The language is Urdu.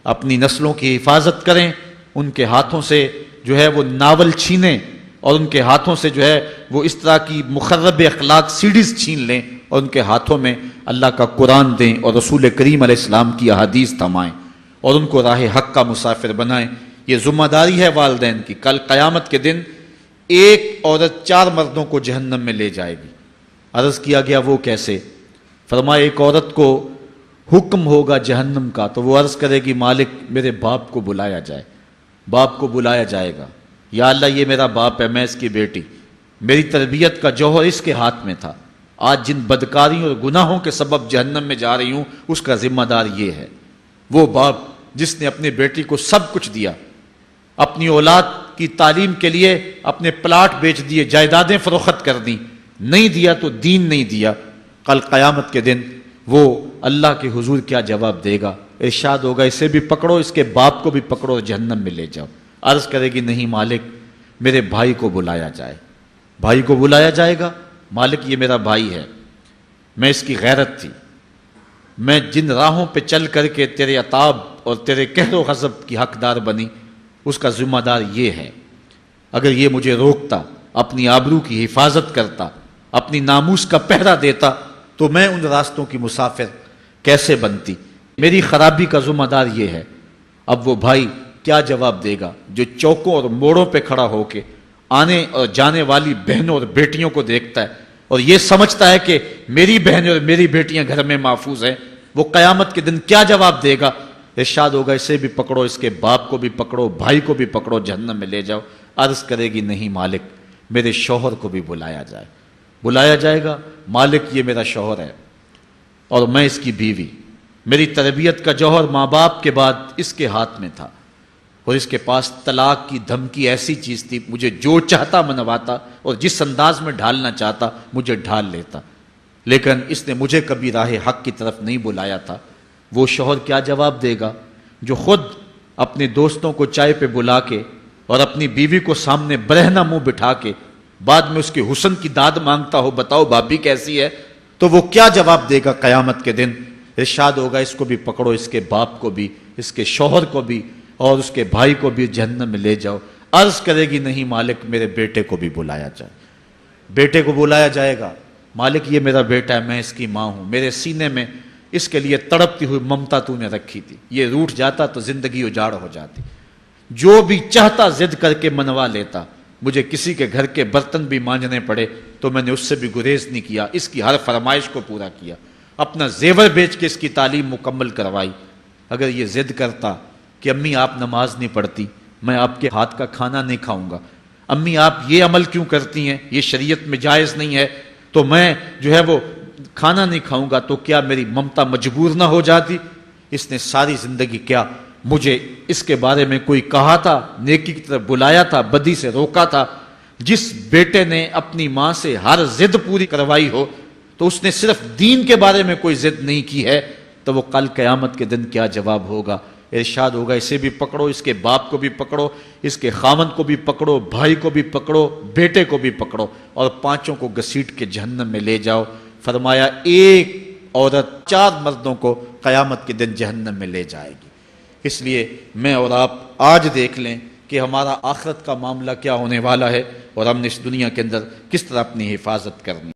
اپنی نسلوں کی حفاظت کریں، ان کے ہاتھوں سے جو ہے وہ ناول چھینیں، اور ان کے ہاتھوں سے جو ہے وہ اس طرح کی مخرب اخلاق سیڈیز چھین لیں، اور ان کے ہاتھوں میں اللہ کا قرآن دیں اور رسول کریم علیہ السلام کی احادیث تھمائیں اور ان کو راہ حق کا مسافر بنائیں۔ یہ ذمہ داری ہے والدین کی۔ کل قیامت کے دن ایک عورت 4 مردوں کو جہنم میں لے جائے گی۔ عرض کیا گیا وہ کیسے؟ فرمایا ایک عورت کو حکم ہوگا جہنم کا تو وہ عرض کرے گی مالک میرے باپ کو بلایا جائے۔ باپ کو بلایا جائے گا، یا اللہ یہ میرا باپ ہے، میں اس کی بیٹی، میری تربیت کا جوہر اس کے ہاتھ میں تھا، آج جن بدکاریوں اور گناہوں کے سبب جہنم میں جا رہی ہوں اس کا ذمہ دار یہ ہے۔ وہ باپ جس نے اپنی بیٹی کو سب کچھ دیا، اپنی اولاد کی تعلیم کے لیے اپنے پلاٹ بیچ دیے، جائیدادیں فروخت کر دیں، نہیں دیا تو دین نہیں دیا، کل قیامت کے دن وہ اللہ کے حضور کیا جواب دے گا؟ ارشاد ہوگا اسے بھی پکڑو، اس کے باپ کو بھی پکڑو اور جہنم میں لے جاؤ۔ عرض کرے گی نہیں مالک میرے بھائی کو بلایا جائے۔ بھائی کو بلایا جائے گا، مالک یہ میرا بھائی ہے، میں اس کی غیرت تھی، میں جن راہوں پہ چل کر کے تیرے عتاب اور تیرے قہر و غضب کی حقدار بنی اس کا ذمہ دار یہ ہے۔ اگر یہ مجھے روکتا، اپنی آبرو کی حفاظت کرتا، اپنی ناموس کا پہرا دیتا تو میں ان راستوں کی مسافر کیسے بنتی؟ میری خرابی کا ذمہ دار یہ ہے۔ اب وہ بھائی کیا جواب دے گا جو چوکوں اور موڑوں پہ کھڑا ہو کے آنے اور جانے والی بہنوں اور بیٹیوں کو دیکھتا ہے اور یہ سمجھتا ہے کہ میری بہنیں اور میری بیٹیاں گھر میں محفوظ ہیں؟ وہ قیامت کے دن کیا جواب دے گا؟ ارشاد ہوگا اسے بھی پکڑو، اس کے باپ کو بھی پکڑو، بھائی کو بھی پکڑو، جہنم میں لے جاؤ۔ عرض کرے گی نہیں مالک میرے شوہر کو بھی بلایا جائے۔ بلایا جائے گا، مالک یہ میرا شوہر ہے اور میں اس کی بیوی، میری تربیت کا جوہر ماں باپ کے بعد اس کے ہاتھ میں تھا، اور اس کے پاس طلاق کی دھمکی ایسی چیز تھی، مجھے جو چاہتا منواتا اور جس انداز میں ڈھالنا چاہتا مجھے ڈھال لیتا، لیکن اس نے مجھے کبھی راہ حق کی طرف نہیں بلایا تھا۔ وہ شوہر کیا جواب دے گا جو خود اپنے دوستوں کو چائے پہ بلا کے اور اپنی بیوی کو سامنے برہنہ منہ بٹھا کے بعد میں اس کے حسن کی داد مانگتا ہو، بتاؤ بھابی کیسی ہے؟ تو وہ کیا جواب دے گا قیامت کے دن؟ ارشاد ہوگا اس کو بھی پکڑو، اس کے باپ کو بھی، اس کے شوہر کو بھی اور اس کے بھائی کو بھی جہنم میں لے جاؤ۔ عرض کرے گی نہیں مالک میرے بیٹے کو بھی بلایا جائے۔ بیٹے کو بلایا جائے گا، مالک یہ میرا بیٹا ہے، میں اس کی ماں ہوں، میرے سینے میں اس کے لیے تڑپتی ہوئی ممتا تو نے رکھی تھی، یہ روٹھ جاتا تو زندگی اجاڑ ہو جاتی، جو بھی چاہتا ضد کر کے منوا لیتا، مجھے کسی کے گھر کے برتن بھی مانجنے پڑے تو میں نے اس سے بھی گریز نہیں کیا، اس کی ہر فرمائش کو پورا کیا، اپنا زیور بیچ کے اس کی تعلیم مکمل کروائی۔ اگر یہ ضد کرتا کہ امی آپ نماز نہیں پڑھتی، میں آپ کے ہاتھ کا کھانا نہیں کھاؤں گا، امی آپ یہ عمل کیوں کرتی ہیں، یہ شریعت میں جائز نہیں ہے، تو میں جو ہے وہ کھانا نہیں کھاؤں گا، تو کیا میری ممتا مجبور نہ ہو جاتی؟ اس نے ساری زندگی کیا مجھے اس کے بارے میں کوئی کہا تھا، نیکی کی طرف بلایا تھا، بدی سے روکا تھا؟ جس بیٹے نے اپنی ماں سے ہر ضد پوری کروائی ہو تو اس نے صرف دین کے بارے میں کوئی ضد نہیں کی ہے، تو وہ کل قیامت کے دن کیا جواب ہوگا؟ ارشاد ہوگا اسے بھی پکڑو، اس کے باپ کو بھی پکڑو، اس کے خاوند کو بھی پکڑو، بھائی کو بھی پکڑو، بیٹے کو بھی پکڑو، اور 5 کو گھسیٹ کے جہنم میں لے جاؤ۔ فرمایا ایک عورت 4 مردوں کو قیامت کے دن جہنم میں لے جائے گی۔ اس لیے میں اور آپ آج دیکھ لیں کہ ہمارا آخرت کا معاملہ کیا ہونے والا ہے اور ہم نے اس دنیا کے اندر کس طرح اپنی حفاظت کرنی۔